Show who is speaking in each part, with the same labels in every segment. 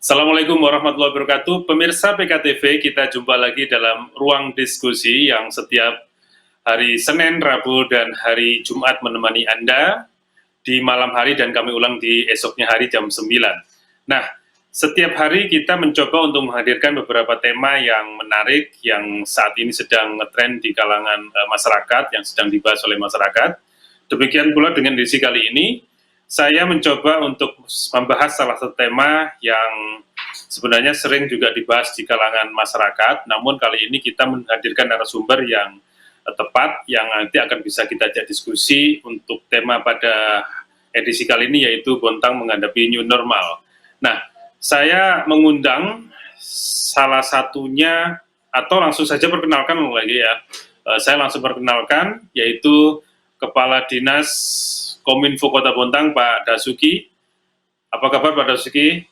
Speaker 1: Assalamualaikum warahmatullahi wabarakatuh. Pemirsa PKTV, kita jumpa lagi dalam ruang diskusi yang setiap hari Senin, Rabu, dan hari Jumat menemani Anda di malam hari dan kami ulang di esoknya hari jam 9. Nah, setiap hari kita mencoba untuk menghadirkan beberapa tema yang menarik, yang saat ini sedang ngetren di kalangan masyarakat, yang sedang dibahas oleh masyarakat. Demikian pula dengan edisi kali ini, saya mencoba untuk membahas salah satu tema yang sebenarnya sering juga dibahas di kalangan masyarakat, namun kali ini kita menghadirkan narasumber yang tepat, yang nanti akan bisa kita ajak diskusi untuk tema pada edisi kali ini, yaitu Bontang menghadapi New Normal. Nah, saya mengundang salah satunya, atau langsung saja perkenalkan lagi ya, saya langsung perkenalkan, yaitu Kepala Dinas Kominfo Kota Bontang, Pak Dasuki. Apa kabar Pak Dasuki?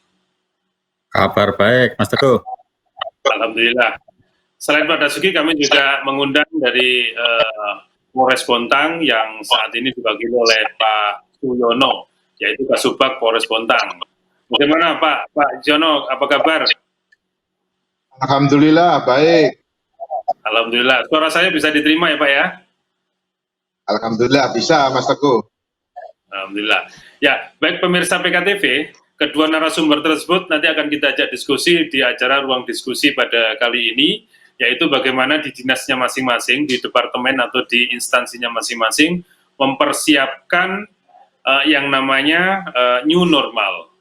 Speaker 2: Kabar baik, Mas Teguh.
Speaker 1: Alhamdulillah. Selain Pak Dasuki, kami juga mengundang dari Polres Bontang yang saat ini diwakili oleh Pak Suyono, yaitu Kasubag Polres Bontang. Bagaimana Pak Jono, apa kabar?
Speaker 3: Alhamdulillah, baik.
Speaker 1: Alhamdulillah. Suara saya bisa diterima ya Pak ya?
Speaker 3: Alhamdulillah, bisa Mas Teguh.
Speaker 1: Alhamdulillah. Ya, baik pemirsa PKTV, kedua narasumber tersebut nanti akan kita ajak diskusi di acara ruang diskusi pada kali ini, yaitu bagaimana di dinasnya masing-masing, di departemen atau di instansinya masing-masing, mempersiapkan yang namanya new normal.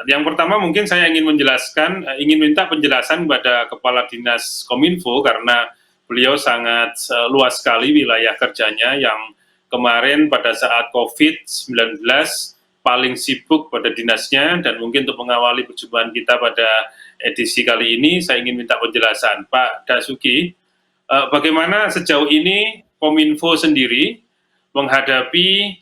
Speaker 1: Yang pertama mungkin saya ingin menjelaskan, ingin minta penjelasan pada Kepala Dinas Kominfo, karena beliau sangat luas sekali wilayah kerjanya, yang kemarin pada saat COVID-19 paling sibuk pada dinasnya, dan mungkin untuk mengawali perjumpaan kita pada edisi kali ini, saya ingin minta penjelasan. Pak Dasuki, bagaimana sejauh ini Kominfo sendiri menghadapi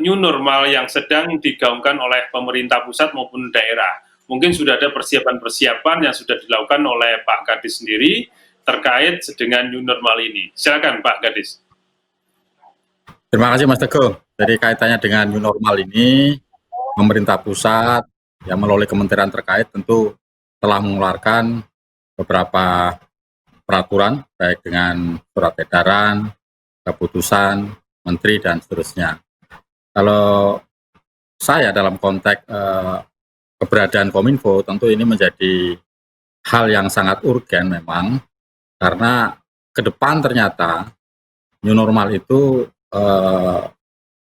Speaker 1: new normal yang sedang digaungkan oleh pemerintah pusat maupun daerah? Mungkin sudah ada persiapan-persiapan yang sudah dilakukan oleh Pak Kadis sendiri terkait dengan new normal ini. Silakan Pak Kadis.
Speaker 2: Terima kasih Mas Teguh. Jadi kaitannya dengan new normal ini, pemerintah pusat yang melalui kementerian terkait tentu telah mengeluarkan beberapa peraturan, baik dengan surat edaran, keputusan, menteri, dan seterusnya. Kalau saya dalam konteks keberadaan Kominfo, tentu ini menjadi hal yang sangat urgen memang, karena ke depan ternyata new normal itu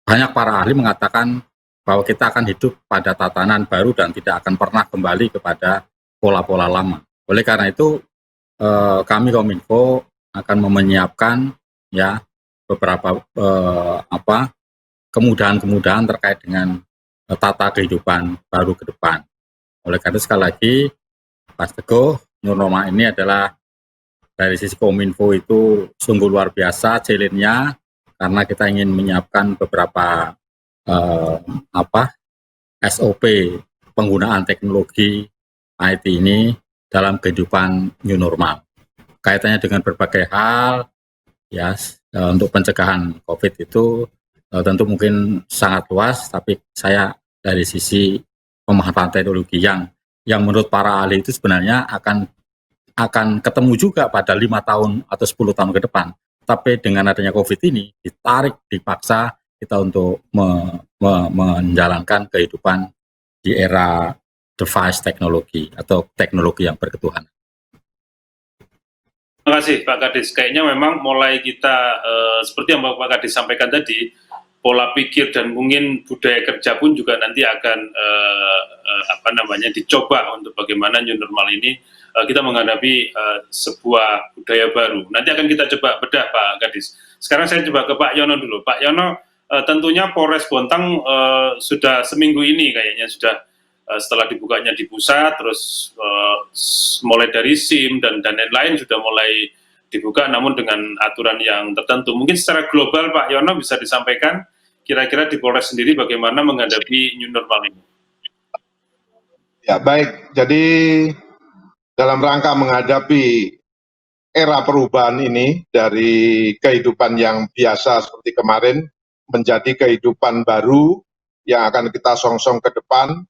Speaker 2: banyak para ahli mengatakan bahwa kita akan hidup pada tatanan baru dan tidak akan pernah kembali kepada pola-pola lama. Oleh karena itu, kami Kominfo akan menyiapkan ya beberapa kemudahan-kemudahan terkait dengan tata kehidupan baru ke depan. Oleh karena itu sekali lagi, Mas Teguh, new normal ini adalah dari sisi Kominfo itu sungguh luar biasa challenge-nya, karena kita ingin menyiapkan beberapa SOP penggunaan teknologi IT ini dalam kehidupan new normal. Kaitannya dengan berbagai hal, ya untuk pencegahan COVID itu tentu mungkin sangat luas, tapi saya dari sisi pemahaman teknologi yang menurut para ahli itu sebenarnya akan ketemu juga pada 5 tahun atau 10 tahun ke depan. Tapi dengan adanya COVID ini, dipaksa kita untuk menjalankan kehidupan di era device teknologi atau teknologi yang berketuhanan.
Speaker 1: Terima kasih Pak Kadis. Kayaknya memang mulai kita, seperti yang Pak Kadis sampaikan tadi, pola pikir dan mungkin budaya kerja pun juga nanti akan dicoba untuk bagaimana new normal ini kita menghadapi sebuah budaya baru. Nanti akan kita coba bedah Pak Kadis. Sekarang saya coba ke Pak Yono dulu. Pak Yono, tentunya Polres Bontang sudah seminggu ini kayaknya sudah setelah dibukanya di pusat, terus mulai dari SIM dan lain-lain sudah mulai dibuka, namun dengan aturan yang tertentu. Mungkin secara global Pak Yono bisa disampaikan kira-kira di Polres sendiri bagaimana menghadapi new normal ini.
Speaker 3: Ya baik, jadi dalam rangka menghadapi era perubahan ini dari kehidupan yang biasa seperti kemarin menjadi kehidupan baru yang akan kita songsong ke depan,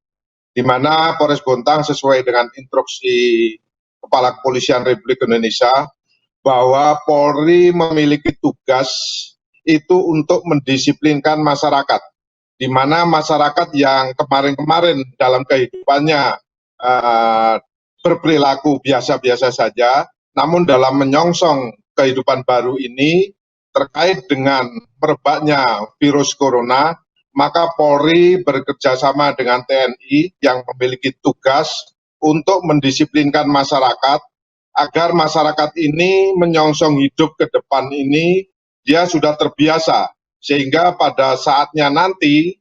Speaker 3: di mana Polres Bontang sesuai dengan instruksi Kepala Kepolisian Republik Indonesia bahwa Polri memiliki tugas itu untuk mendisiplinkan masyarakat, di mana masyarakat yang kemarin-kemarin dalam kehidupannya berperilaku biasa-biasa saja, namun dalam menyongsong kehidupan baru ini terkait dengan merebaknya virus corona, maka Polri bekerjasama dengan TNI yang memiliki tugas untuk mendisiplinkan masyarakat agar masyarakat ini menyongsong hidup ke depan ini dia sudah terbiasa, sehingga pada saatnya nanti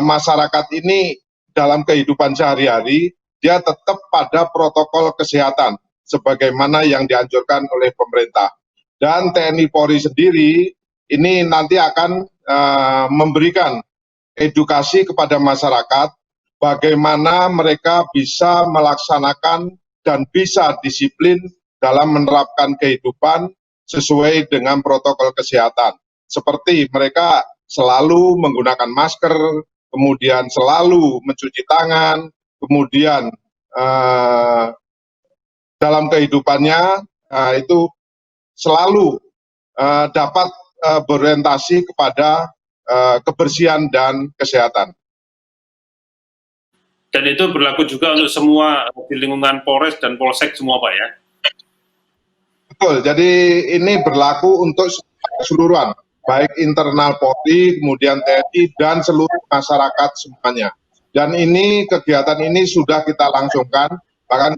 Speaker 3: masyarakat ini dalam kehidupan sehari-hari dia tetap pada protokol kesehatan sebagaimana yang dianjurkan oleh pemerintah. Dan TNI Polri sendiri ini nanti akan memberikan edukasi kepada masyarakat bagaimana mereka bisa melaksanakan dan bisa disiplin dalam menerapkan kehidupan sesuai dengan protokol kesehatan. Seperti mereka selalu menggunakan masker, kemudian selalu mencuci tangan, kemudian dalam kehidupannya itu selalu dapat berorientasi kepada kebersihan dan kesehatan.
Speaker 1: Dan itu berlaku juga untuk semua di lingkungan Polres dan Polsek semua, Pak, ya?
Speaker 3: Betul, jadi ini berlaku untuk keseluruhan, baik internal Polri, kemudian TNI, dan seluruh masyarakat semuanya. Dan ini, kegiatan ini sudah kita langsungkan, bahkan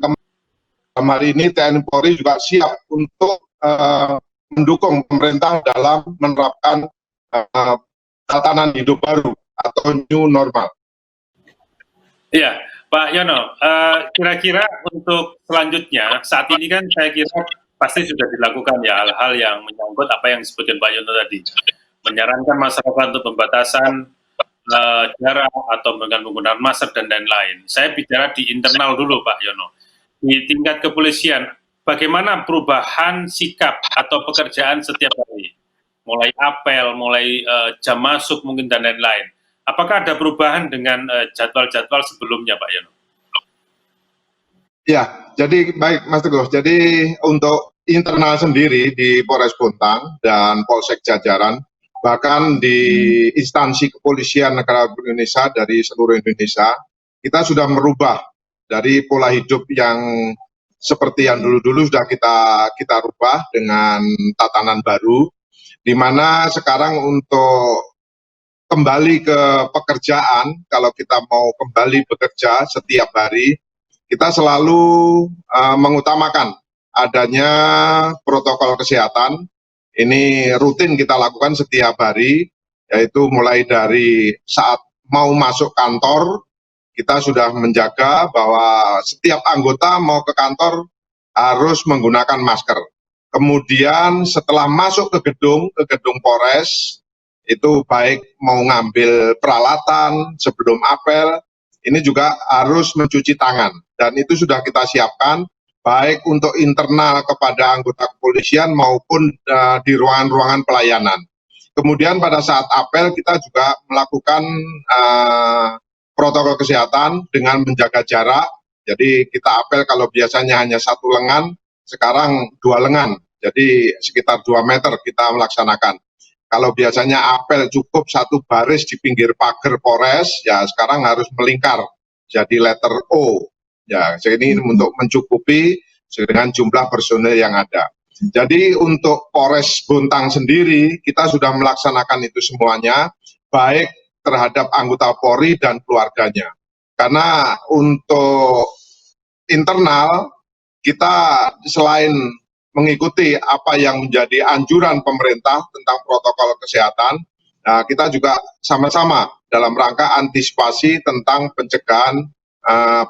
Speaker 3: hari ini TNI Polri juga siap untuk mendukung pemerintah dalam menerapkan tatanan hidup baru atau new normal.
Speaker 1: Iya, Pak Yono, kira-kira untuk selanjutnya, saat ini kan saya kira pasti sudah dilakukan ya hal-hal yang menyangkut apa yang disebutkan Pak Yono tadi. Menyarankan masyarakat untuk pembatasan jarak atau dengan menggunakan masker dan lain-lain. Saya bicara di internal dulu, Pak Yono. Di tingkat kepolisian, bagaimana perubahan sikap atau pekerjaan setiap hari? Mulai apel, mulai jam masuk mungkin dan lain-lain. Apakah ada perubahan dengan jadwal-jadwal sebelumnya, Pak Yono?
Speaker 3: Ya, jadi baik Mas Teguh. Jadi untuk internal sendiri di Polres Bontang dan Polsek jajaran, bahkan di instansi kepolisian negara Indonesia dari seluruh Indonesia, kita sudah merubah dari pola hidup yang seperti yang dulu-dulu sudah kita rubah dengan tatanan baru, di mana sekarang untuk kembali ke pekerjaan, kalau kita mau kembali bekerja setiap hari, kita selalu mengutamakan adanya protokol kesehatan. Ini rutin kita lakukan setiap hari, yaitu mulai dari saat mau masuk kantor, kita sudah menjaga bahwa setiap anggota mau ke kantor harus menggunakan masker. Kemudian setelah masuk ke gedung Polres, itu baik mau ngambil peralatan sebelum apel, ini juga harus mencuci tangan. Dan itu sudah kita siapkan, baik untuk internal kepada anggota kepolisian maupun di ruangan-ruangan pelayanan. Kemudian pada saat apel kita juga melakukan protokol kesehatan dengan menjaga jarak. Jadi kita apel kalau biasanya hanya 1 lengan, sekarang 2 lengan. Jadi sekitar 2 meter kita melaksanakan. Kalau biasanya apel cukup 1 baris di pinggir pagar Polres, ya sekarang harus melingkar jadi letter O. Ya, jadi ini untuk mencukupi dengan jumlah personil yang ada. Jadi untuk Polres Bontang sendiri kita sudah melaksanakan itu semuanya, baik terhadap anggota Polri dan keluarganya. Karena untuk internal kita selain mengikuti apa yang menjadi anjuran pemerintah tentang protokol kesehatan, nah, kita juga sama-sama dalam rangka antisipasi tentang pencegahan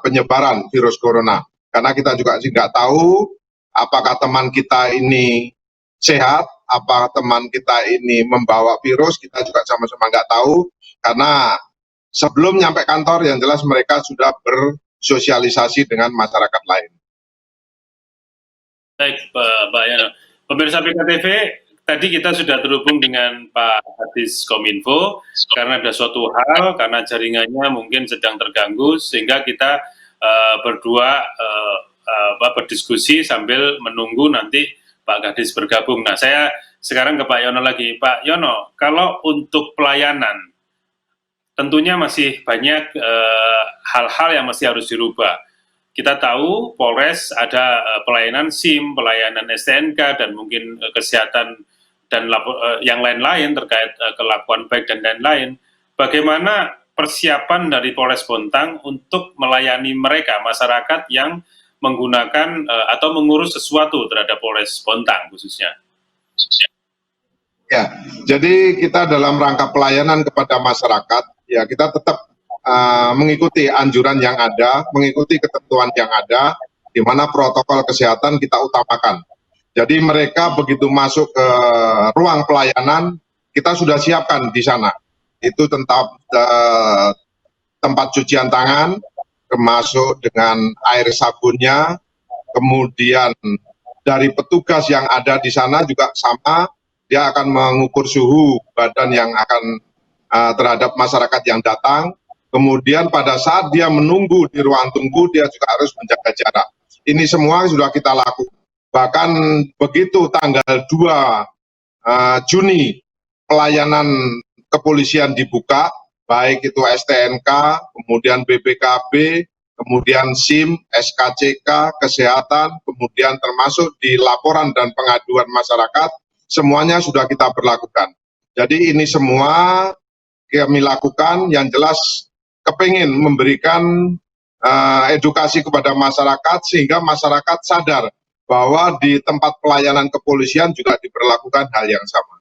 Speaker 3: penyebaran virus corona. Karena kita juga nggak tahu apakah teman kita ini sehat, apakah teman kita ini membawa virus, kita juga sama-sama nggak tahu. Karena sebelum nyampe kantor yang jelas mereka sudah bersosialisasi dengan masyarakat lain.
Speaker 1: Baik, Pak Yono. Pemirsa PKTV, tadi kita sudah terhubung dengan Pak Kadis Kominfo karena ada suatu hal, karena jaringannya mungkin sedang terganggu, sehingga kita berdua berdiskusi sambil menunggu nanti Pak Kadis bergabung. Nah, saya sekarang ke Pak Yono lagi. Pak Yono, kalau untuk pelayanan, tentunya masih banyak hal-hal yang masih harus dirubah. Kita tahu Polres ada pelayanan SIM, pelayanan STNK, dan mungkin kesehatan dan yang lain-lain terkait kelakuan baik dan lain-lain. Bagaimana persiapan dari Polres Bontang untuk melayani mereka, masyarakat yang menggunakan atau mengurus sesuatu terhadap Polres Bontang khususnya?
Speaker 3: Ya, jadi kita dalam rangka pelayanan kepada masyarakat, ya kita tetap mengikuti anjuran yang ada, mengikuti ketentuan yang ada, di mana protokol kesehatan kita utamakan. Jadi mereka begitu masuk ke ruang pelayanan, kita sudah siapkan di sana. Itu tentang tempat cucian tangan, termasuk dengan air sabunnya, kemudian dari petugas yang ada di sana juga sama, dia akan mengukur suhu badan yang akan terhadap masyarakat yang datang. Kemudian pada saat dia menunggu di ruang tunggu, dia juga harus menjaga jarak. Ini semua sudah kita lakukan. Bahkan begitu tanggal 2 Juni pelayanan kepolisian dibuka, baik itu STNK, kemudian BPKB, kemudian SIM, SKCK, kesehatan, kemudian termasuk di laporan dan pengaduan masyarakat, semuanya sudah kita berlakukan. Jadi ini semua kami lakukan, yang jelas kepingin memberikan edukasi kepada masyarakat sehingga masyarakat sadar bahwa di tempat pelayanan kepolisian juga diberlakukan hal yang sama.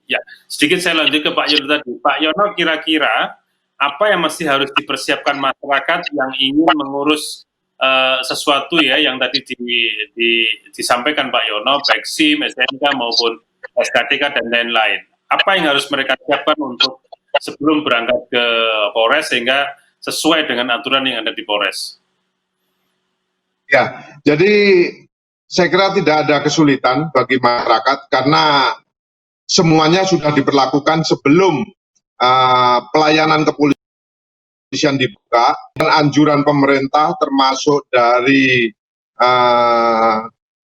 Speaker 1: Ya, sedikit saya lanjut ke Pak Yono tadi. Pak Yono, kira-kira apa yang masih harus dipersiapkan masyarakat yang ingin mengurus sesuatu ya, yang tadi disampaikan Pak Yono, baik SIM, STNK maupun SKTK dan lain-lain. Apa yang harus mereka siapkan untuk sebelum berangkat ke Polres sehingga sesuai dengan aturan yang ada di Polres?
Speaker 3: Ya, jadi saya kira tidak ada kesulitan bagi masyarakat karena semuanya sudah diberlakukan sebelum pelayanan kepolisian dibuka, dan anjuran pemerintah termasuk dari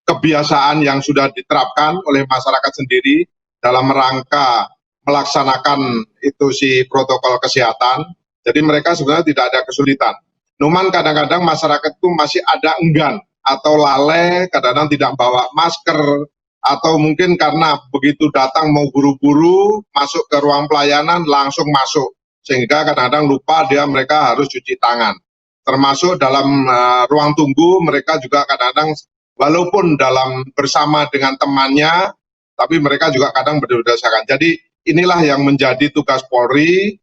Speaker 3: kebiasaan yang sudah diterapkan oleh masyarakat sendiri dalam rangka melaksanakan itu si protokol kesehatan. Jadi mereka sebenarnya tidak ada kesulitan. Cuman kadang-kadang masyarakat itu masih ada enggan atau lalai, kadang-kadang tidak bawa masker, atau mungkin karena begitu datang mau buru-buru masuk ke ruang pelayanan langsung masuk, sehingga kadang-kadang lupa mereka harus cuci tangan. Termasuk dalam ruang tunggu mereka juga kadang-kadang walaupun dalam bersama dengan temannya, tapi mereka juga kadang berdasarkan. Jadi inilah yang menjadi tugas Polri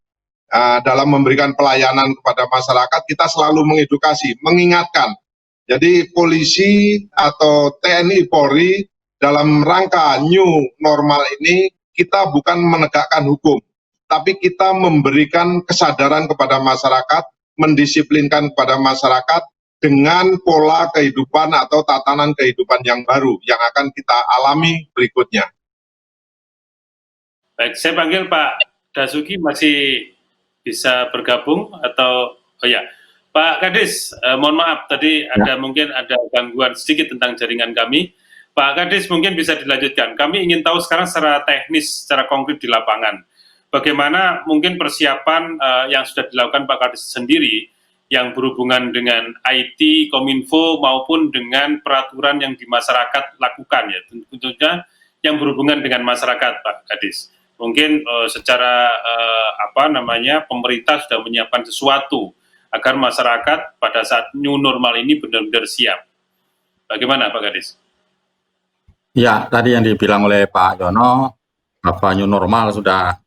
Speaker 3: dalam memberikan pelayanan kepada masyarakat. Kita selalu mengedukasi, mengingatkan. Jadi polisi atau TNI Polri dalam rangka new normal ini, kita bukan menegakkan hukum, tapi kita memberikan kesadaran kepada masyarakat, mendisiplinkan kepada masyarakat dengan pola kehidupan atau tatanan kehidupan yang baru yang akan kita alami berikutnya.
Speaker 1: Baik, saya panggil Pak Dasuki, masih bisa bergabung atau ya, Pak Kadis, mohon maaf tadi mungkin ada gangguan sedikit tentang jaringan kami. Pak Kadis, mungkin bisa dilanjutkan. Kami ingin tahu sekarang secara teknis, secara konkret di lapangan, bagaimana mungkin persiapan yang sudah dilakukan Pak Kadis sendiri yang berhubungan dengan IT, Kominfo, maupun dengan peraturan yang di masyarakat lakukan, ya, tentunya yang berhubungan dengan masyarakat, Pak Kadis. Mungkin secara pemerintah sudah menyiapkan sesuatu agar masyarakat pada saat new normal ini benar-benar siap. Bagaimana Pak Kadis?
Speaker 2: Ya, tadi yang dibilang oleh Pak Yono, new normal sudah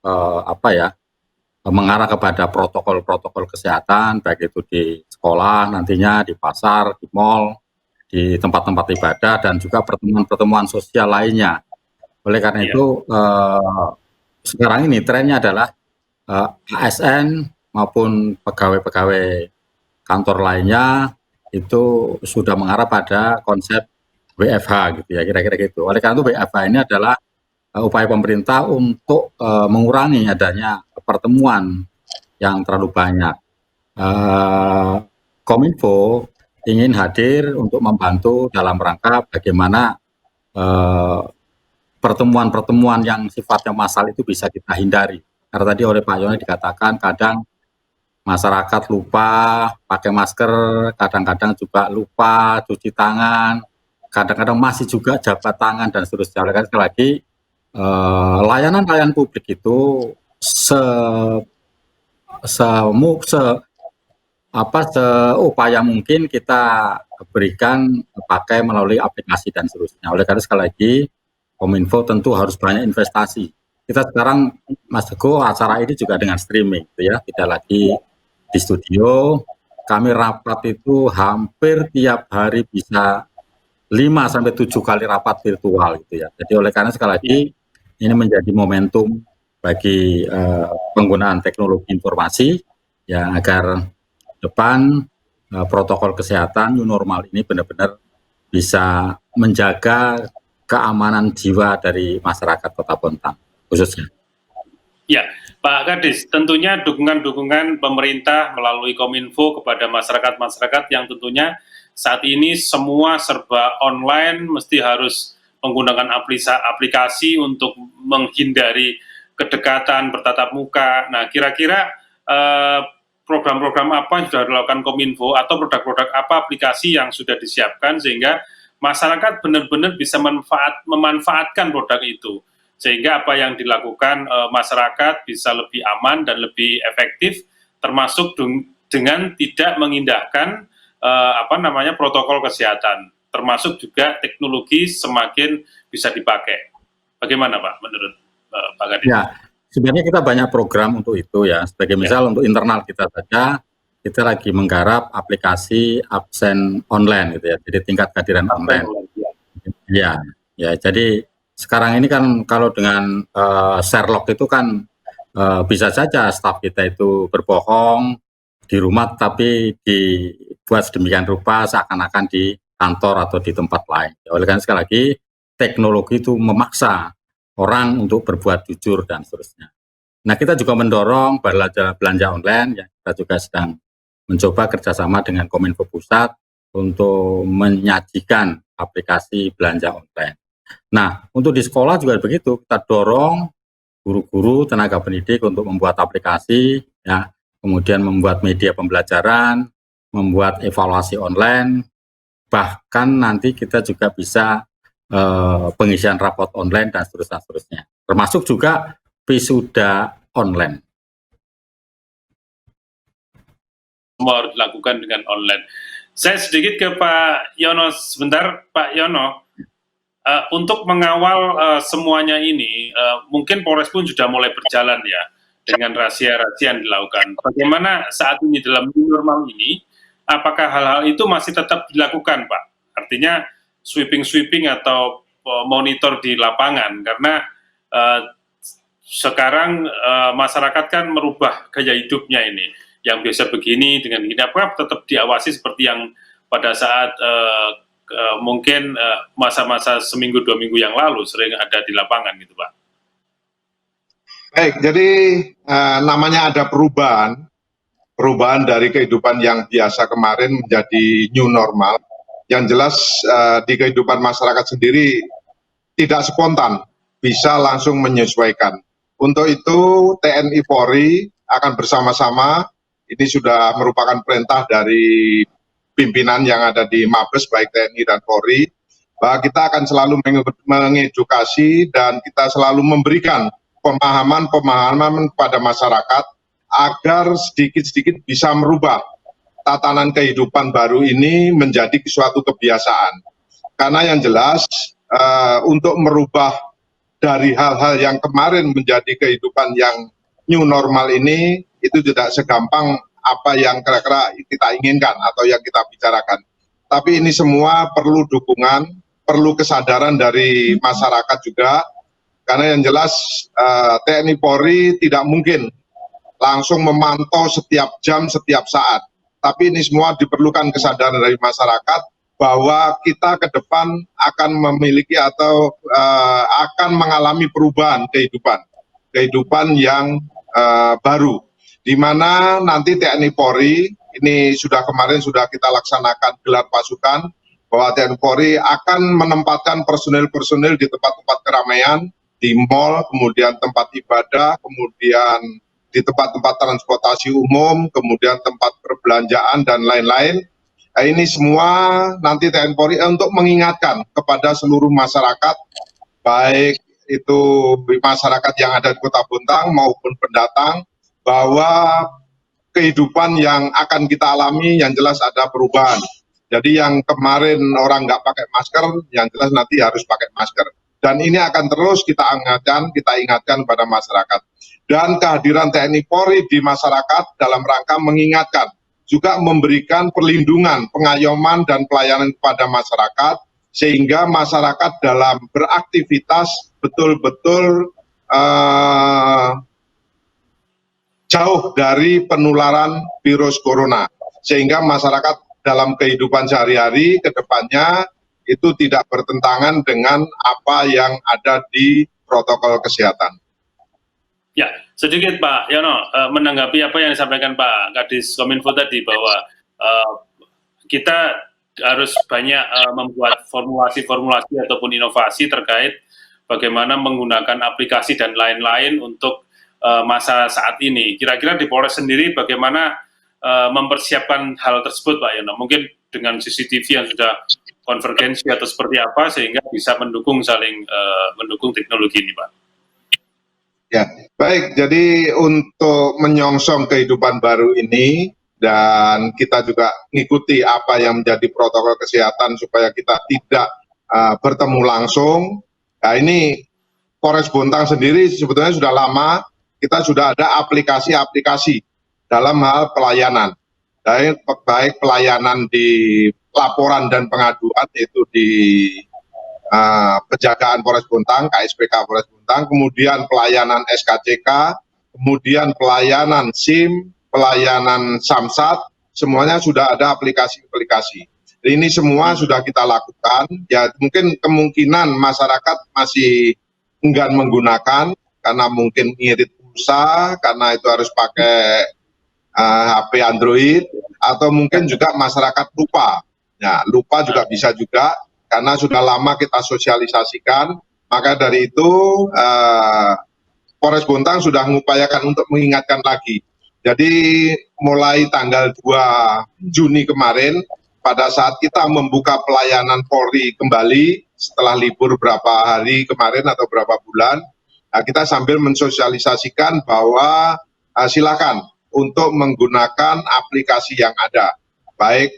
Speaker 2: mengarah kepada protokol-protokol kesehatan, baik itu di sekolah, nantinya di pasar, di mal, di tempat-tempat ibadah, dan juga pertemuan-pertemuan sosial lainnya. Oleh karena itu, sekarang ini trennya adalah ASN maupun pegawai-pegawai kantor lainnya itu sudah mengarah pada konsep WFH gitu ya, kira-kira gitu. Oleh karena itu WFH ini adalah upaya pemerintah untuk mengurangi adanya pertemuan yang terlalu banyak. Kominfo ingin hadir untuk membantu dalam rangka bagaimana pertemuan-pertemuan yang sifatnya massal itu bisa kita hindari. Karena tadi oleh Pak Yono dikatakan kadang masyarakat lupa pakai masker, kadang-kadang juga lupa cuci tangan, kadang-kadang masih juga jabat tangan dan seterusnya. Oleh karena sekali lagi layanan publik itu seupaya mungkin kita berikan pakai melalui aplikasi dan seterusnya. Oleh karena sekali lagi Kominfo tentu harus banyak investasi. Kita sekarang Mas Teguh acara ini juga dengan streaming gitu ya, tidak lagi di studio. Kami rapat itu hampir tiap hari bisa 5-7 kali rapat virtual gitu ya. Jadi oleh karena sekali lagi ini menjadi momentum bagi penggunaan teknologi informasi ya agar depan protokol kesehatan new normal ini benar-benar bisa menjaga keamanan jiwa dari masyarakat Kota Bontang khususnya.
Speaker 1: Ya, Pak Kadis, tentunya dukungan-dukungan pemerintah melalui Kominfo kepada masyarakat-masyarakat yang tentunya saat ini semua serba online, mesti harus menggunakan aplikasi untuk menghindari kedekatan bertatap muka. Nah, kira-kira program-program apa yang sudah dilakukan Kominfo atau produk-produk apa aplikasi yang sudah disiapkan sehingga masyarakat benar-benar bisa memanfaatkan produk itu, sehingga apa yang dilakukan masyarakat bisa lebih aman dan lebih efektif, termasuk dengan tidak mengindahkan protokol kesehatan, termasuk juga teknologi semakin bisa dipakai. Bagaimana Pak menurut Pak Kadis?
Speaker 2: Ya, sebenarnya kita banyak program untuk itu ya, sebagai misal untuk internal kita saja, kita lagi menggarap aplikasi absen online gitu ya, jadi tingkat kehadiran online. Ya, jadi sekarang ini kan kalau dengan Sherlock itu kan bisa saja staf kita itu berbohong di rumah tapi dibuat sedemikian rupa seakan-akan di kantor atau di tempat lain. Oleh karena sekali lagi teknologi itu memaksa orang untuk berbuat jujur dan seterusnya. Nah, kita juga mendorong belanja online ya, kita juga sedang mencoba kerjasama dengan Kominfo Pusat untuk menyajikan aplikasi belanja online. Nah, untuk di sekolah juga begitu, kita dorong guru-guru, tenaga pendidik untuk membuat aplikasi, ya, kemudian membuat media pembelajaran, membuat evaluasi online, bahkan nanti kita juga bisa pengisian rapot online dan seterusnya. Termasuk juga wisuda online.
Speaker 1: Semua harus dilakukan dengan online. Saya sedikit ke Pak Yono sebentar, Pak Yono. Untuk mengawal semuanya ini, mungkin Polres pun sudah mulai berjalan ya, dengan rahasia-rahasia yang dilakukan. Bagaimana saat ini dalam new normal ini, apakah hal-hal itu masih tetap dilakukan Pak? Artinya sweeping atau monitor di lapangan, karena sekarang masyarakat kan merubah gaya hidupnya ini, yang biasa begini dengan ini, apakah tetap diawasi seperti yang pada saat mungkin masa-masa seminggu 2 minggu yang lalu sering ada di lapangan gitu Pak?
Speaker 3: Baik, jadi namanya ada perubahan dari kehidupan yang biasa kemarin menjadi new normal. Yang jelas di kehidupan masyarakat sendiri tidak spontan, bisa langsung menyesuaikan. Untuk itu TNI Polri akan bersama-sama, ini sudah merupakan perintah dari pimpinan yang ada di Mabes baik TNI dan Polri, bahwa kita akan selalu mengedukasi dan kita selalu memberikan pemahaman kepada masyarakat agar sedikit-sedikit bisa merubah tatanan kehidupan baru ini menjadi suatu kebiasaan. Karena yang jelas untuk merubah dari hal-hal yang kemarin menjadi kehidupan yang new normal ini itu tidak segampang apa yang kira-kira kita inginkan atau yang kita bicarakan. Tapi ini semua perlu dukungan, perlu kesadaran dari masyarakat juga, karena yang jelas TNI Polri tidak mungkin langsung memantau setiap jam, setiap saat. Tapi ini semua diperlukan kesadaran dari masyarakat bahwa kita ke depan akan memiliki atau akan mengalami perubahan kehidupan yang baru, di mana nanti TNI Polri ini kemarin sudah kita laksanakan gelar pasukan, bahwa TNI Polri akan menempatkan personil-personil di tempat-tempat keramaian, di mal, kemudian tempat ibadah, kemudian di tempat-tempat transportasi umum, kemudian tempat perbelanjaan dan lain-lain. Nah, ini semua nanti TNI Polri untuk mengingatkan kepada seluruh masyarakat, baik itu masyarakat yang ada di Kota Bontang maupun pendatang, bahwa kehidupan yang akan kita alami yang jelas ada perubahan. Jadi yang kemarin orang nggak pakai masker, yang jelas nanti harus pakai masker. Dan ini akan terus kita ingatkan pada masyarakat. Dan kehadiran TNI Polri di masyarakat dalam rangka mengingatkan, juga memberikan perlindungan, pengayoman, dan pelayanan kepada masyarakat, sehingga masyarakat dalam beraktivitas betul-betul jauh dari penularan virus corona, sehingga masyarakat dalam kehidupan sehari-hari ke depannya itu tidak bertentangan dengan apa yang ada di protokol kesehatan.
Speaker 1: Ya, sedikit Pak Yono, menanggapi apa yang disampaikan Pak Kadis Kominfo tadi, bahwa kita harus banyak membuat formulasi-formulasi ataupun inovasi terkait bagaimana menggunakan aplikasi dan lain-lain untuk masa saat ini. Kira-kira di Polres sendiri bagaimana mempersiapkan hal tersebut Pak Yono? Mungkin dengan CCTV yang sudah konvergensi atau seperti apa sehingga bisa mendukung mendukung teknologi ini Pak?
Speaker 3: Ya, baik. Jadi untuk menyongsong kehidupan baru ini, dan kita juga mengikuti apa yang menjadi protokol kesehatan supaya kita tidak bertemu langsung. Nah, ini Polres Bontang sendiri sebetulnya sudah lama kita sudah ada aplikasi-aplikasi dalam hal pelayanan, baik pelayanan di laporan dan pengaduan, yaitu di penjagaan Polres Bontang, KSPK Polres Bontang, kemudian pelayanan SKCK, kemudian pelayanan SIM, pelayanan Samsat, semuanya sudah ada aplikasi-aplikasi. Ini semua sudah kita lakukan. Ya, mungkin kemungkinan masyarakat masih enggan menggunakan karena mungkin ngirit pulsa, karena itu harus pakai HP Android, atau mungkin juga masyarakat lupa. Ya, lupa juga bisa juga, karena sudah lama kita sosialisasikan. Maka dari itu Polres Bontang sudah mengupayakan untuk mengingatkan lagi. Jadi mulai tanggal 2 Juni kemarin, pada saat kita membuka pelayanan Polri kembali setelah libur berapa hari kemarin atau berapa bulan, kita sambil mensosialisasikan bahwa silakan untuk menggunakan aplikasi yang ada, baik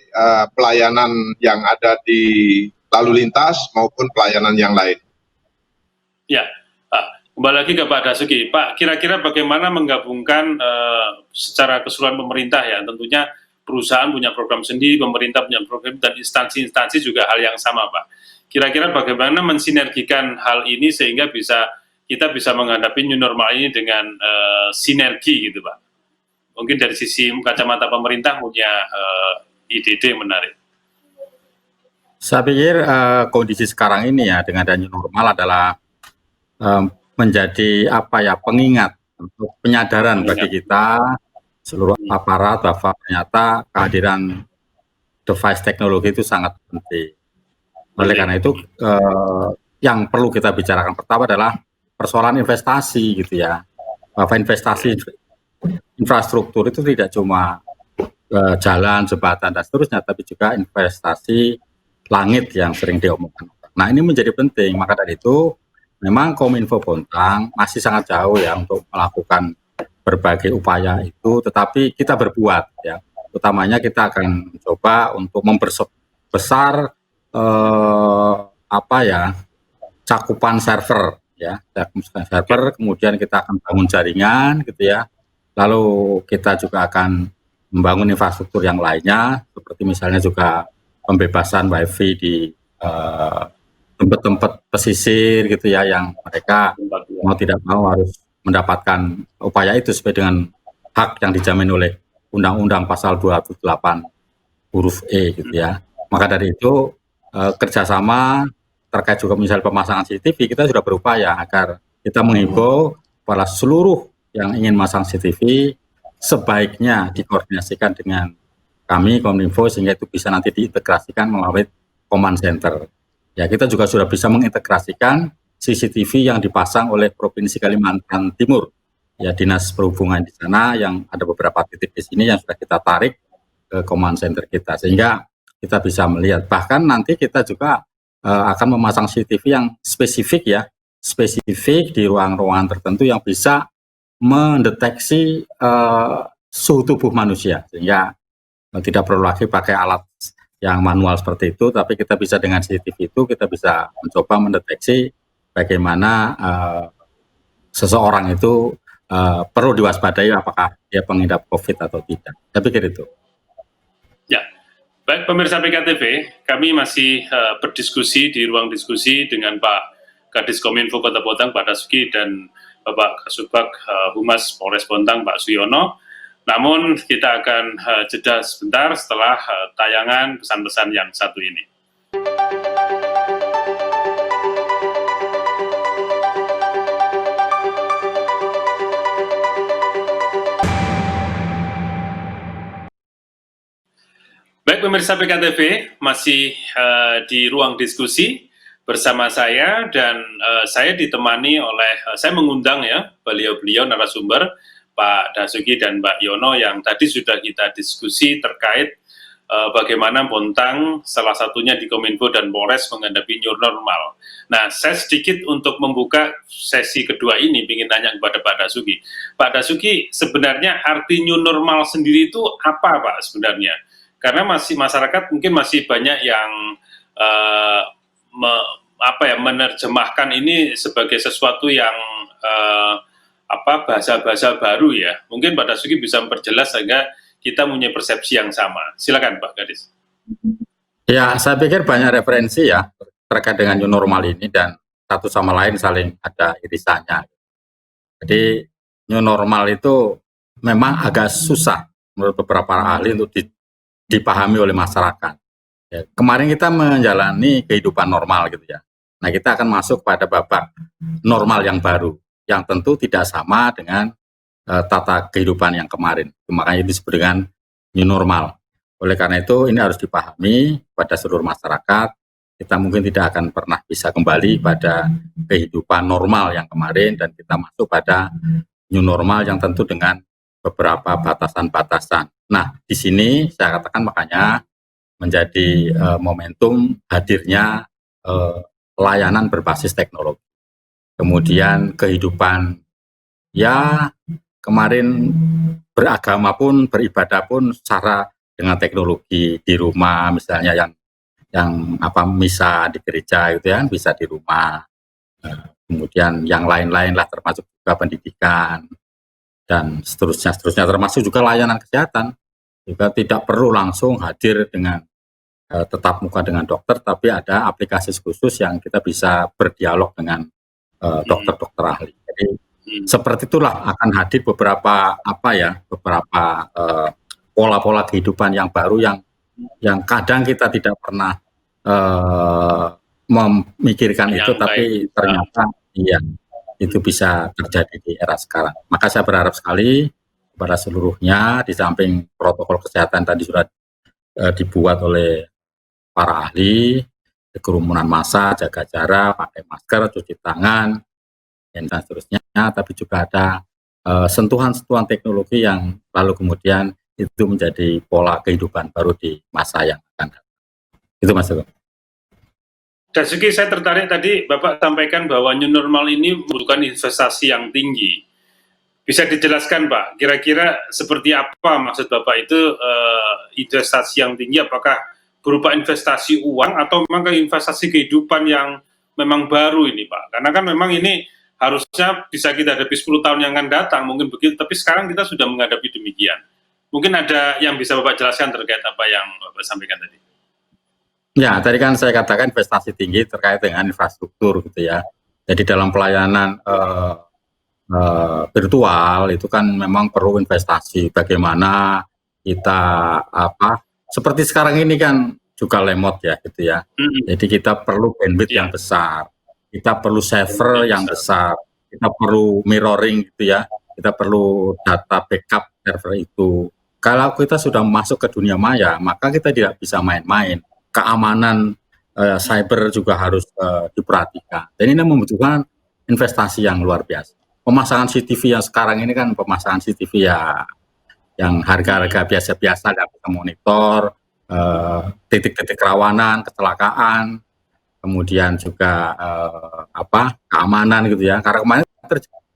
Speaker 3: pelayanan yang ada di lalu lintas maupun pelayanan yang lain.
Speaker 1: Ya, kembali lagi ke Pak Dasuki. Pak, kira-kira bagaimana menggabungkan secara keseluruhan pemerintah, ya, tentunya perusahaan punya program sendiri, pemerintah punya program, dan instansi-instansi juga hal yang sama, Pak. Kira-kira bagaimana mensinergikan hal ini sehingga kita bisa menghadapi new normal ini dengan sinergi gitu, Pak. Mungkin dari sisi kacamata pemerintah punya ide-ide yang menarik.
Speaker 2: Saya pikir kondisi sekarang ini ya dengan adanya new normal adalah menjadi pengingat untuk penyadaran bagi kita seluruh aparat bahwa ternyata kehadiran device teknologi itu sangat penting. Oleh karena itu yang perlu kita bicarakan pertama adalah persoalan investasi gitu ya, bahwa investasi infrastruktur itu tidak cuma jalan, jembatan dan seterusnya, tapi juga investasi langit yang sering diomongkan. Nah, ini menjadi penting. Maka dari itu memang Kominfo Bontang masih sangat jauh ya untuk melakukan berbagai upaya itu, tetapi kita berbuat ya. Utamanya kita akan coba untuk memperbesar cakupan server ya, server, kemudian kita akan bangun jaringan gitu ya. Lalu kita juga akan membangun infrastruktur yang lainnya, seperti misalnya juga pembebasan wifi di tempat-tempat pesisir gitu ya, yang mereka mau tidak mau harus mendapatkan upaya itu sesuai dengan hak yang dijamin oleh Undang-Undang Pasal 28 huruf E gitu ya. Maka dari itu kerjasama terkait juga misalnya pemasangan CCTV, kita sudah berupaya agar kita menghimbau para seluruh yang ingin masang CCTV sebaiknya dikoordinasikan dengan kami Kominfo sehingga itu bisa nanti diintegrasikan melalui command center. Ya, kita juga sudah bisa mengintegrasikan CCTV yang dipasang oleh Provinsi Kalimantan Timur. Ya, Dinas Perhubungan di sana yang ada beberapa titik di sini yang sudah kita tarik ke command center kita sehingga kita bisa melihat. Bahkan nanti kita juga akan memasang CCTV yang spesifik ya, spesifik di ruang-ruangan tertentu yang bisa mendeteksi suhu tubuh manusia sehingga tidak perlu lagi pakai alat yang manual seperti itu, tapi kita bisa dengan CCTV itu kita bisa mencoba mendeteksi bagaimana seseorang itu perlu diwaspadai apakah dia pengidap COVID atau tidak. Saya pikir itu.
Speaker 1: Ya, baik pemirsa PKTV, kami masih berdiskusi di ruang diskusi dengan Pak Kadis Kominfo Kota Bontang, Pak Dasuki, dan Bapak Kasubag Humas Polres Bontang, Pak Suyono. Namun kita akan jeda sebentar setelah tayangan pesan-pesan yang satu ini. Baik pemirsa PKTV, masih di ruang diskusi bersama saya dan saya ditemani oleh, saya mengundang ya beliau-beliau narasumber, Pak Dasuki dan Mbak Yono yang tadi sudah kita diskusi terkait bagaimana Bontang salah satunya di Kominfo dan Polres menghadapi new normal. Nah, saya sedikit untuk membuka sesi kedua ini ingin nanya kepada Pak Dasuki. Pak Dasuki, sebenarnya arti new normal sendiri itu apa Pak sebenarnya? Karena masih masyarakat mungkin masih banyak yang menerjemahkan ini sebagai sesuatu yang bahasa-bahasa baru ya. Mungkin Pak Dasuki bisa memperjelas sehingga kita punya persepsi yang sama. Silakan Pak Kadis.
Speaker 2: Ya, saya pikir banyak referensi ya terkait dengan new normal ini dan satu sama lain saling ada irisannya. Jadi new normal itu memang agak susah menurut beberapa ahli untuk dipahami oleh masyarakat. Ya, kemarin kita menjalani kehidupan normal gitu ya. Nah, kita akan masuk pada babak normal yang baru, yang tentu tidak sama dengan tata kehidupan yang kemarin. Makanya disebut dengan new normal. Oleh karena itu, ini harus dipahami pada seluruh masyarakat. Kita mungkin tidak akan pernah bisa kembali pada kehidupan normal yang kemarin dan kita masuk pada new normal yang tentu dengan beberapa batasan-batasan. Nah, di sini saya katakan makanya menjadi momentum hadirnya layanan berbasis teknologi. Kemudian kehidupan ya kemarin beragama pun, beribadah pun secara dengan teknologi di rumah misalnya yang misa di gereja itu ya bisa di rumah. Kemudian yang lain-lain lah termasuk juga pendidikan dan seterusnya termasuk juga layanan kesehatan juga tidak perlu langsung hadir dengan tetap muka dengan dokter, tapi ada aplikasi khusus yang kita bisa berdialog dengan dokter-dokter ahli. Jadi seperti itulah akan hadir beberapa pola-pola kehidupan yang baru yang kadang kita tidak pernah memikirkan yang itu, tapi ternyata iya itu bisa terjadi di era sekarang. Maka saya berharap sekali kepada seluruhnya, di samping protokol kesehatan tadi sudah dibuat oleh para ahli, kerumunan massa, jaga jarak, pakai masker, cuci tangan, dan seterusnya, tapi juga ada sentuhan-sentuhan teknologi yang lalu kemudian itu menjadi pola kehidupan baru di masa yang akan datang. Itu Mas Teguh.
Speaker 1: Dasuki, saya tertarik tadi Bapak sampaikan bahwa new normal ini membutuhkan investasi yang tinggi. Bisa dijelaskan Pak, kira-kira seperti apa maksud Bapak itu investasi yang tinggi, apakah berupa investasi uang atau memang investasi kehidupan yang memang baru ini Pak? Karena kan memang ini harusnya bisa kita hadapi 10 tahun yang akan datang, mungkin begitu, tapi sekarang kita sudah menghadapi demikian. Mungkin ada yang bisa Bapak jelaskan terkait apa yang Bapak sampaikan tadi.
Speaker 2: Ya, tadi kan saya katakan investasi tinggi terkait dengan infrastruktur gitu ya. Jadi dalam pelayanan virtual itu kan memang perlu investasi. Bagaimana kita seperti sekarang ini kan juga lemot ya gitu ya. Jadi kita perlu bandwidth yang besar, kita perlu server yang besar, kita perlu mirroring gitu ya, kita perlu data backup server itu. Kalau kita sudah masuk ke dunia maya, maka kita tidak bisa main-main. Keamanan cyber juga harus diperhatikan. Dan ini membutuhkan investasi yang luar biasa. Pemasangan CCTV yang sekarang ini kan pemasangan CCTV ya yang harga-harga biasa-biasa, nggak bisa monitor titik-titik rawanan, kecelakaan, kemudian juga keamanan gitu ya. Karena kemarin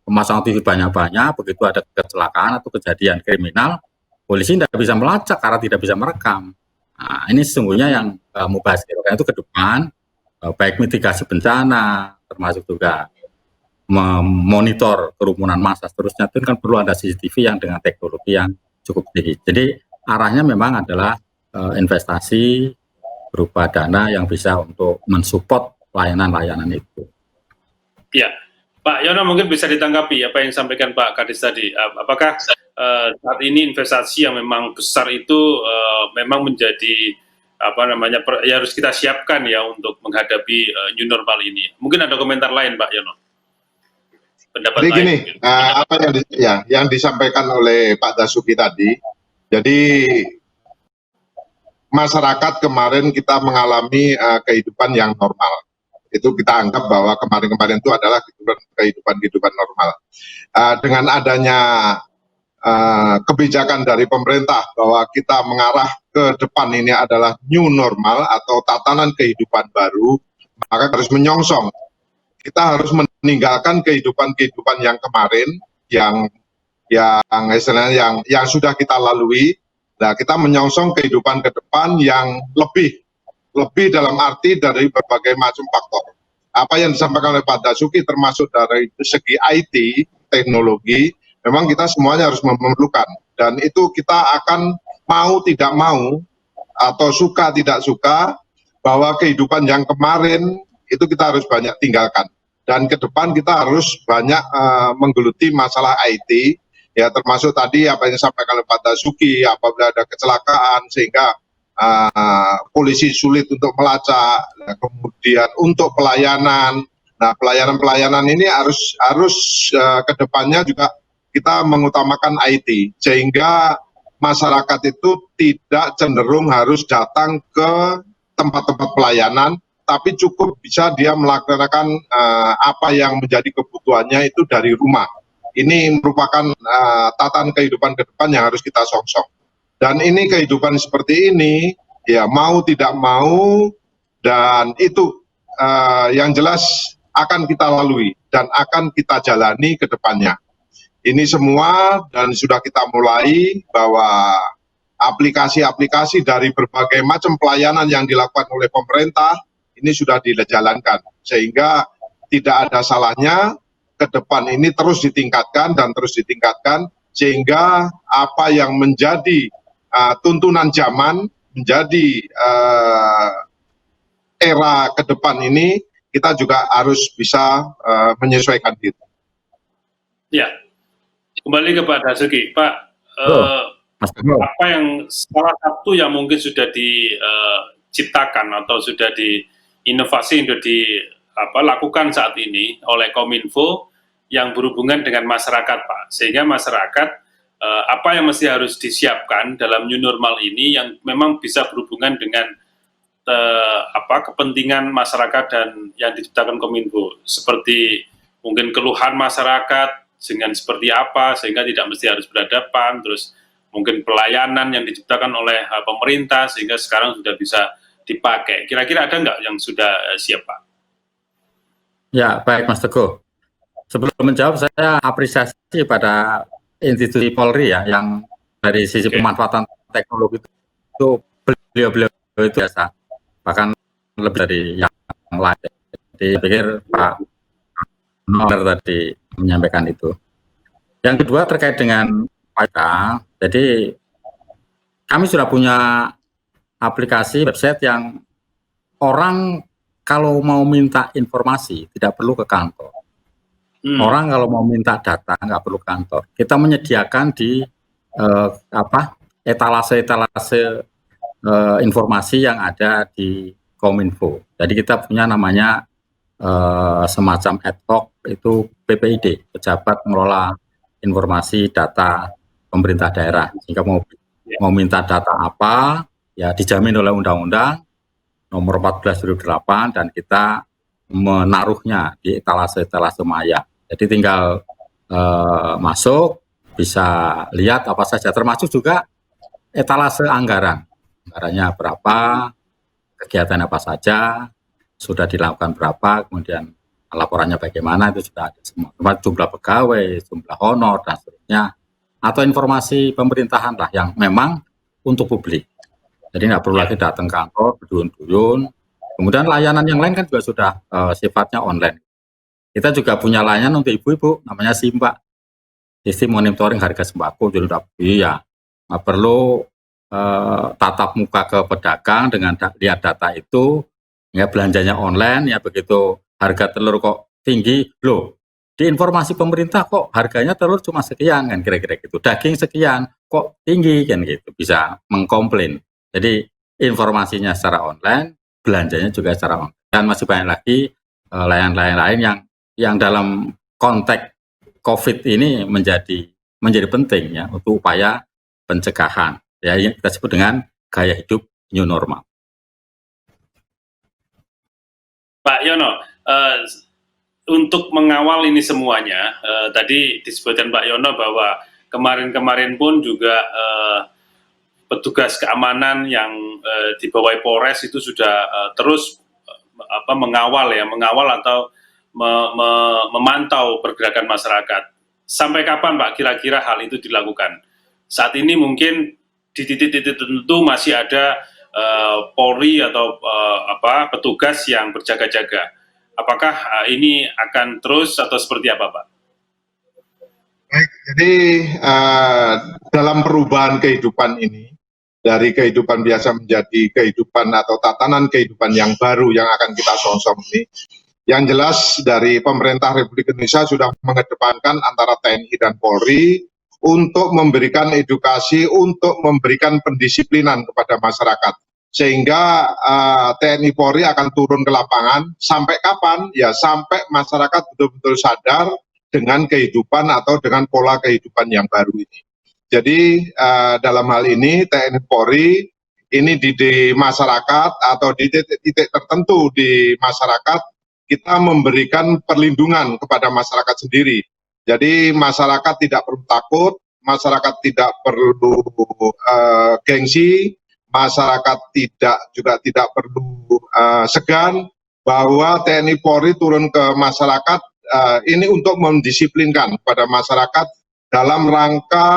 Speaker 2: pemasangan TV banyak-banyak, begitu ada kecelakaan atau kejadian kriminal, polisi tidak bisa melacak karena tidak bisa merekam. Nah, ini sesungguhnya yang mubazir itu ke depan, baik mitigasi bencana, termasuk juga memonitor kerumunan massa seterusnya, itu kan perlu ada CCTV yang dengan teknologi yang cukup tinggi. Jadi arahnya memang adalah investasi berupa dana yang bisa untuk mensupport layanan-layanan itu.
Speaker 1: Ya, Pak Yono mungkin bisa ditanggapi apa yang disampaikan Pak Kadis tadi. Apakah saat ini investasi yang memang besar itu memang menjadi ya harus kita siapkan ya untuk menghadapi new normal ini. Mungkin ada komentar lain Pak Yono. Pendapat
Speaker 3: jadi
Speaker 1: lain.
Speaker 3: Gini, apa yang disampaikan oleh Pak Dasuki tadi. Jadi masyarakat kemarin kita mengalami kehidupan yang normal. Itu kita anggap bahwa kemarin-kemarin itu adalah kehidupan normal. Dengan adanya kebijakan dari pemerintah bahwa kita mengarah ke depan ini adalah new normal atau tatanan kehidupan baru, maka harus menyongsong. Kita harus meninggalkan kehidupan yang kemarin, yang istilahnya yang sudah kita lalui. Nah, kita menyongsong kehidupan ke depan yang lebih dalam arti dari berbagai macam faktor. Apa yang disampaikan oleh Pak Dasuki termasuk dari segi IT, teknologi, memang kita semuanya harus memerlukan. Dan itu kita akan mau tidak mau, atau suka tidak suka, bahwa kehidupan yang kemarin itu kita harus banyak tinggalkan. Dan ke depan kita harus banyak menggeluti masalah IT, ya termasuk tadi apa yang disampaikan oleh Pak Dasuki, apabila ada kecelakaan sehingga polisi sulit untuk melacak, kemudian untuk pelayanan. Nah, pelayanan ini harus ke depannya juga kita mengutamakan IT, sehingga masyarakat itu tidak cenderung harus datang ke tempat-tempat pelayanan, tapi cukup bisa dia melaksanakan apa yang menjadi kebutuhannya itu dari rumah. Ini merupakan tatanan kehidupan ke depan yang harus kita songsong. Dan ini kehidupan seperti ini, ya mau tidak mau, dan itu yang jelas akan kita lalui dan akan kita jalani ke depannya. Ini semua dan sudah kita mulai bahwa aplikasi-aplikasi dari berbagai macam pelayanan yang dilakukan oleh pemerintah ini sudah dijalankan, sehingga tidak ada salahnya ke depan ini terus ditingkatkan dan terus ditingkatkan, sehingga apa yang menjadi tuntunan zaman, menjadi era ke depan ini, kita juga harus bisa menyesuaikan diri.
Speaker 1: Ya, kembali ke Pak Dasuki, Pak. Apa yang salah satu yang mungkin sudah diciptakan atau sudah diinovasi sudah dilakukan saat ini oleh Kominfo yang berhubungan dengan masyarakat, Pak, sehingga masyarakat apa yang mesti harus disiapkan dalam new normal ini yang memang bisa berhubungan dengan kepentingan masyarakat dan yang diciptakan Kominfo, seperti mungkin keluhan masyarakat dengan seperti apa sehingga tidak mesti harus berhadapan, terus mungkin pelayanan yang diciptakan oleh pemerintah sehingga sekarang sudah bisa dipakai. Kira-kira ada nggak yang sudah siap, Pak?
Speaker 2: Ya, baik Mas Teguh. Sebelum menjawab, saya apresiasi pada institusi Polri ya, yang dari sisi pemanfaatan teknologi itu beliau-beliau itu biasa, bahkan lebih dari yang lain. Jadi saya pikir Pak Nomer tadi menyampaikan itu. Yang kedua terkait dengan pajak, jadi kami sudah punya aplikasi website yang orang kalau mau minta informasi tidak perlu ke kantor. Orang kalau mau minta data nggak perlu kantor. Kita menyediakan di etalase-etalase informasi yang ada di Kominfo. Jadi kita punya namanya semacam ad hoc itu PPID, Pejabat Pengelola Informasi Data Pemerintah Daerah. Sehingga mau minta data apa, ya dijamin oleh Undang-Undang Nomor 14/2008 dan kita menaruhnya di etalase-etalase maya. Jadi tinggal masuk, bisa lihat apa saja, termasuk juga etalase anggaran. Anggarannya berapa, kegiatan apa saja, sudah dilakukan berapa, kemudian laporannya bagaimana, itu sudah ada semua. Jumlah pegawai, jumlah honor, dan seterusnya. Atau informasi pemerintahan lah yang memang untuk publik. Jadi nggak perlu lagi datang kantor, berduyun-duyun. Kemudian layanan yang lain kan juga sudah sifatnya online. Kita juga punya layanan untuk ibu-ibu, namanya SIMBA, Sistem Monitoring Harga Sembako. Jadi iya, nggak perlu tatap muka ke pedagang dengan lihat data itu, ya belanjanya online, ya begitu harga telur kok tinggi, loh di informasi pemerintah kok harganya telur cuma sekian, kan kira-kira gitu, daging sekian, kok tinggi, kan gitu, bisa mengkomplain. Jadi informasinya secara online, belanjanya juga secara online. Dan masih banyak lagi layanan lain yang dalam konteks COVID ini menjadi penting ya untuk upaya pencegahan, ya yang kita sebut dengan gaya hidup new normal.
Speaker 1: Pak Yono, untuk mengawal ini semuanya, tadi disebutkan Pak Yono bahwa kemarin-kemarin pun juga petugas keamanan yang di bawah Polres itu sudah terus mengawal atau memantau pergerakan masyarakat. Sampai kapan Pak kira-kira hal itu dilakukan? Saat ini mungkin di titik-titik tertentu masih ada Polri atau petugas yang berjaga-jaga. Apakah ini akan terus atau seperti apa Pak?
Speaker 3: Baik, jadi dalam perubahan kehidupan ini, dari kehidupan biasa menjadi kehidupan atau tatanan kehidupan yang baru yang akan kita song-song ini, yang jelas dari pemerintah Republik Indonesia sudah mengedepankan antara TNI dan Polri untuk memberikan edukasi, untuk memberikan pendisiplinan kepada masyarakat. Sehingga TNI Polri akan turun ke lapangan, sampai kapan? Ya sampai masyarakat betul-betul sadar dengan kehidupan atau dengan pola kehidupan yang baru ini. Jadi dalam hal ini TNI Polri ini di masyarakat atau di titik-titik tertentu di masyarakat, kita memberikan perlindungan kepada masyarakat sendiri. Jadi masyarakat tidak perlu takut, masyarakat tidak perlu gengsi, masyarakat juga tidak perlu segan bahwa TNI Polri turun ke masyarakat ini untuk mendisiplinkan pada masyarakat dalam rangka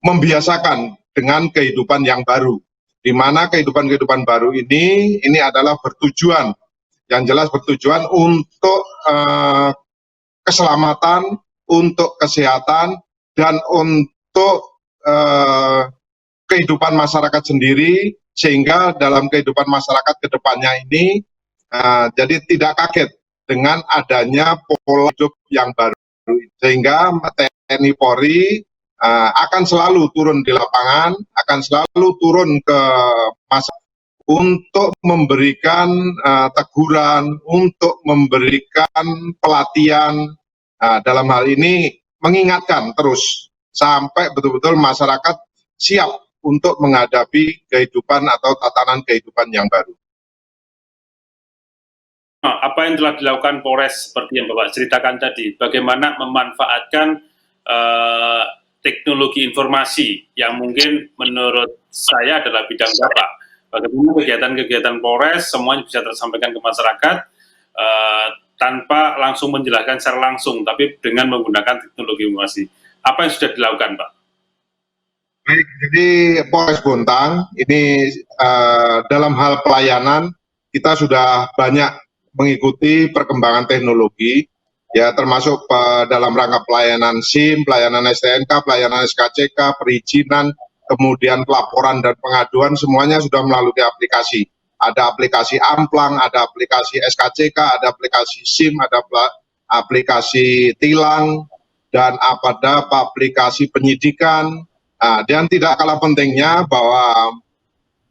Speaker 3: membiasakan dengan kehidupan yang baru, di mana kehidupan baru ini adalah bertujuan, yang jelas bertujuan untuk keselamatan, untuk kesehatan, dan untuk kehidupan masyarakat sendiri, sehingga dalam kehidupan masyarakat ke depannya ini jadi tidak kaget dengan adanya pola hidup yang baru, sehingga TNI Polri akan selalu turun di lapangan, akan selalu turun ke masyarakat untuk memberikan teguran, untuk memberikan pelatihan, dalam hal ini mengingatkan terus sampai betul-betul masyarakat siap untuk menghadapi kehidupan atau tatanan kehidupan yang baru.
Speaker 1: Apa yang telah dilakukan Polres seperti yang Bapak ceritakan tadi, bagaimana memanfaatkan teknologi informasi yang mungkin menurut saya adalah bidang Bapak. Bagaimana kegiatan-kegiatan Polres semuanya bisa tersampaikan ke masyarakat tanpa langsung menjelaskan secara langsung, tapi dengan menggunakan teknologi informasi. Apa yang sudah dilakukan, Pak?
Speaker 3: Baik, jadi Polres Bontang ini dalam hal pelayanan kita sudah banyak mengikuti perkembangan teknologi, ya termasuk dalam rangka pelayanan SIM, pelayanan STNK, pelayanan SKCK, perizinan, kemudian pelaporan dan pengaduan, semuanya sudah melalui aplikasi. ada aplikasi Amplang, ada aplikasi SKCK, ada aplikasi SIM, ada aplikasi tilang, dan ada aplikasi penyidikan. Dan tidak kalah pentingnya bahwa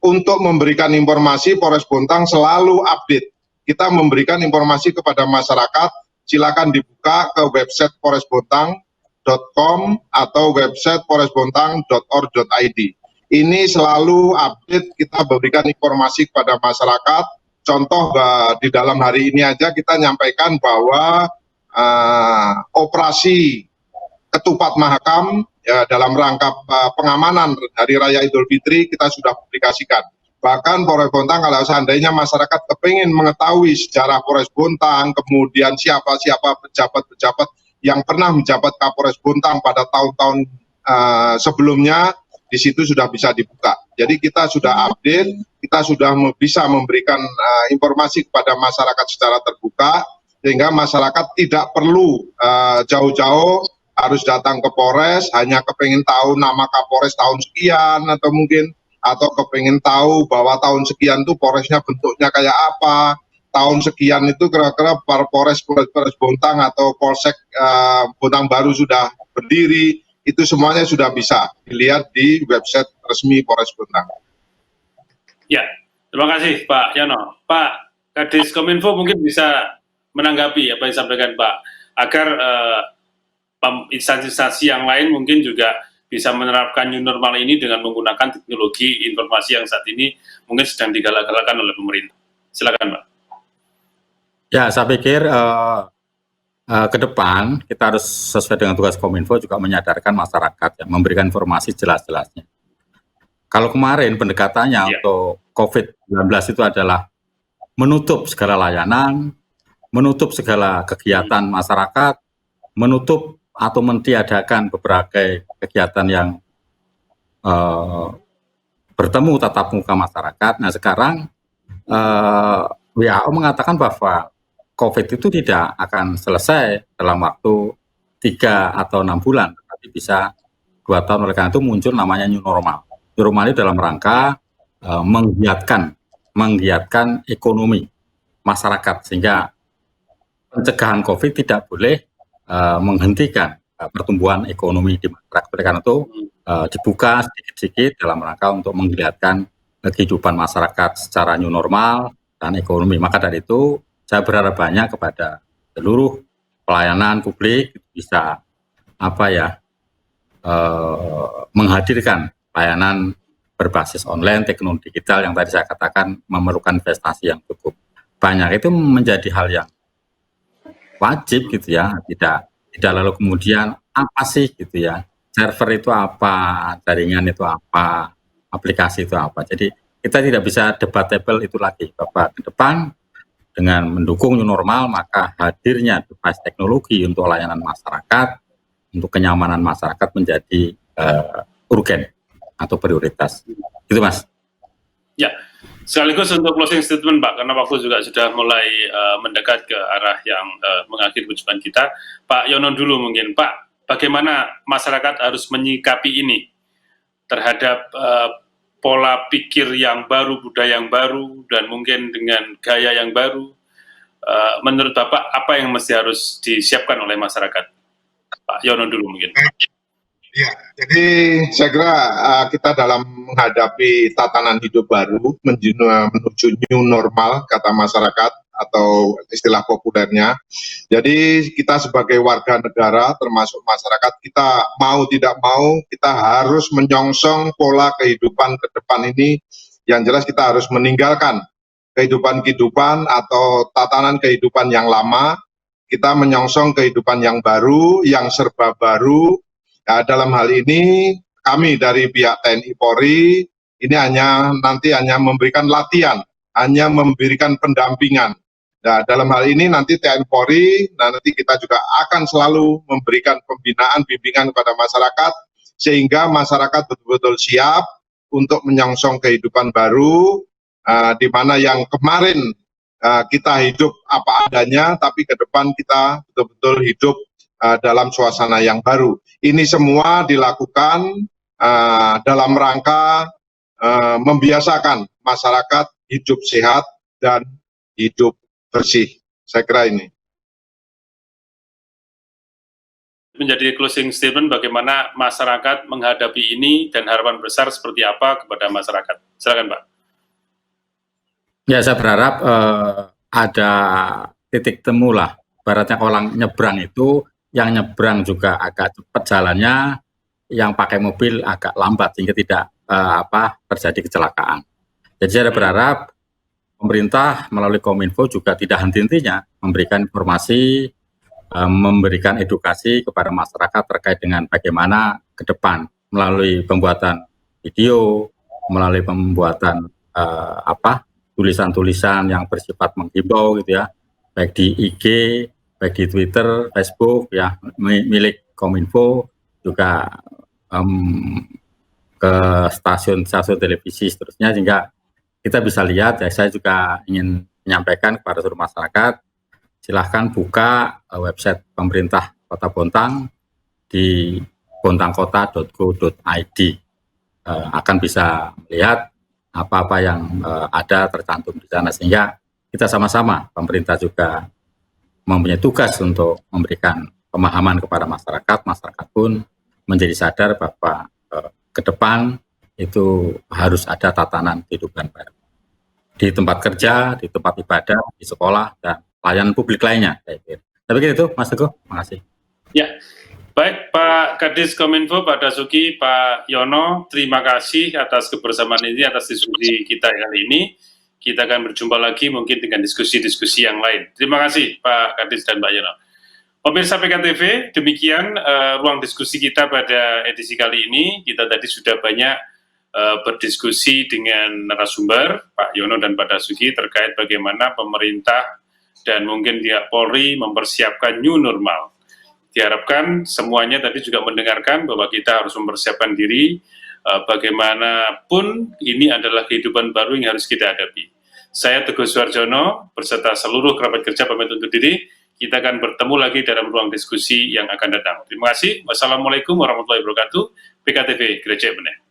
Speaker 3: untuk memberikan informasi, Polres Bontang selalu update. Kita memberikan informasi kepada masyarakat, silakan dibuka ke website polresbontang.com atau website polresbontang.or.id. Ini selalu update, kita berikan informasi kepada masyarakat. Contoh di dalam hari ini aja kita nyampaikan bahwa operasi Ketupat Mahakam ya, dalam rangka pengamanan Hari Raya Idul Fitri kita sudah publikasikan. Bahkan Polres Bontang kalau seandainya masyarakat kepingin mengetahui sejarah Polres Bontang, kemudian siapa-siapa pejabat-pejabat yang pernah menjabat Kapolres Bontang pada tahun-tahun sebelumnya, di situ sudah bisa dibuka. Jadi kita sudah update, kita sudah bisa memberikan informasi kepada masyarakat secara terbuka, sehingga masyarakat tidak perlu jauh-jauh harus datang ke Polres, hanya kepengen tahu nama Kapolres tahun sekian, atau kepengen tahu bahwa tahun sekian itu Polresnya bentuknya kayak apa, tahun sekian itu kira-kira Polres Bontang atau Polsek Bontang Baru sudah berdiri. Itu semuanya sudah bisa dilihat di website resmi Polres Bontang.
Speaker 1: Ya, terima kasih Pak Yono. Pak Kadis Kominfo mungkin bisa menanggapi apa yang disampaikan Pak, agar instansi-instansi yang lain mungkin juga bisa menerapkan new normal ini dengan menggunakan teknologi informasi yang saat ini mungkin sedang digalak-galakkan oleh pemerintah. Silakan Pak.
Speaker 2: Ya, saya pikir ke depan kita harus sesuai dengan tugas Kominfo juga menyadarkan masyarakat, ya, memberikan informasi jelas-jelasnya. Kalau kemarin pendekatannya untuk COVID-19 itu adalah menutup segala layanan, menutup segala kegiatan masyarakat, menutup atau mentiadakan beberapa kegiatan yang bertemu tatap muka masyarakat. Nah sekarang WHO mengatakan bahwa COVID itu tidak akan selesai dalam waktu 3 atau 6 bulan, tapi bisa 2 tahun. Oleh karena itu muncul namanya new normal. New normal ini dalam rangka menggiatkan ekonomi masyarakat, sehingga pencegahan COVID tidak boleh menghentikan pertumbuhan ekonomi di masyarakat. Oleh karena itu dibuka sedikit-sedikit dalam rangka untuk menggiatkan kehidupan masyarakat secara new normal dan ekonomi. Maka dari itu saya berharap banyak kepada seluruh pelayanan publik bisa menghadirkan layanan berbasis online, teknologi digital yang tadi saya katakan memerlukan investasi yang cukup banyak. Itu menjadi hal yang wajib gitu ya, tidak lalu kemudian apa sih gitu ya, server itu apa, jaringan itu apa, aplikasi itu apa. Jadi kita tidak bisa debatable itu lagi, Bapak. Ke depan dengan mendukung new normal, maka hadirnya device teknologi untuk layanan masyarakat, untuk kenyamanan masyarakat menjadi urgen atau prioritas. Gitu Mas.
Speaker 1: Ya, sekaligus untuk closing statement Pak, karena waktu juga sudah mulai mendekat ke arah yang mengakhiri perjumpaan kita. Pak Yono dulu mungkin, Pak, bagaimana masyarakat harus menyikapi ini terhadap pola pikir yang baru, budaya yang baru, dan mungkin dengan gaya yang baru. Menurut Bapak, apa yang mesti harus disiapkan oleh masyarakat? Pak Yono dulu mungkin.
Speaker 3: Ya, jadi saya kira kita dalam menghadapi tatanan hidup baru, menuju new normal, kata masyarakat, atau istilah populernya. Jadi kita sebagai warga negara, termasuk masyarakat, kita mau tidak mau, kita harus menyongsong pola kehidupan ke depan ini. Yang jelas kita harus meninggalkan kehidupan atau tatanan kehidupan yang lama, kita menyongsong kehidupan yang baru, yang serba baru. Nah, dalam hal ini kami dari pihak TNI Polri ini hanya memberikan latihan, hanya memberikan pendampingan. Nah, dalam hal ini nanti TNI Polri, nanti kita juga akan selalu memberikan pembinaan, bimbingan kepada masyarakat, sehingga masyarakat betul-betul siap untuk menyongsong kehidupan baru, di mana yang kemarin kita hidup apa adanya, tapi ke depan kita betul-betul hidup dalam suasana yang baru. Ini semua dilakukan dalam rangka membiasakan masyarakat hidup sehat, dan hidup bersih. Saya kira ini.
Speaker 1: Menjadi closing statement bagaimana masyarakat menghadapi ini dan harapan besar seperti apa kepada masyarakat. Silakan Pak.
Speaker 2: Ya, saya berharap ada titik temu lah. Baratnya orang nyebrang itu, yang nyebrang juga agak cepat jalannya, yang pakai mobil agak lambat sehingga tidak terjadi kecelakaan. Jadi saya berharap pemerintah melalui Kominfo juga tidak henti-hentinya memberikan informasi, memberikan edukasi kepada masyarakat terkait dengan bagaimana ke depan melalui pembuatan video, melalui pembuatan tulisan-tulisan yang bersifat menghimbau gitu ya, baik di IG, baik di Twitter, Facebook ya, milik Kominfo, juga ke stasiun-stasiun televisi seterusnya, sehingga kita bisa lihat ya. Saya juga ingin menyampaikan kepada seluruh masyarakat, silahkan buka website pemerintah Kota Bontang di bontangkota.go.id, akan bisa melihat apa-apa yang ada tercantum di sana, sehingga kita sama-sama, pemerintah juga mempunyai tugas untuk memberikan pemahaman kepada masyarakat. Masyarakat pun menjadi sadar bahwa ke depan itu harus ada tatanan kehidupan baru di tempat kerja, di tempat ibadah, di sekolah, dan pelayanan publik lainnya. Tapi itu, Mas Teguh, makasih.
Speaker 1: Ya, baik Pak Kadis Kominfo, Pak Dasuki, Pak Yono, terima kasih atas kebersamaan ini, atas diskusi kita kali ini. Kita akan berjumpa lagi mungkin dengan diskusi-diskusi yang lain. Terima kasih Pak Kadis dan Pak Yono. Pemirsa PKTV, demikian ruang diskusi kita pada edisi kali ini. Kita tadi sudah banyak berdiskusi dengan narasumber Pak Yono dan Pak Dasuki terkait bagaimana pemerintah dan mungkin pihak Polri mempersiapkan new normal. Diharapkan semuanya tadi juga mendengarkan bahwa kita harus mempersiapkan diri, bagaimanapun ini adalah kehidupan baru yang harus kita hadapi. Saya Teguh Suarjono beserta seluruh kerabat kerja pamit undur diri. Kita akan bertemu lagi dalam ruang diskusi yang akan datang. Terima kasih. Wassalamualaikum warahmatullahi wabarakatuh. PKTV Gereja Benih.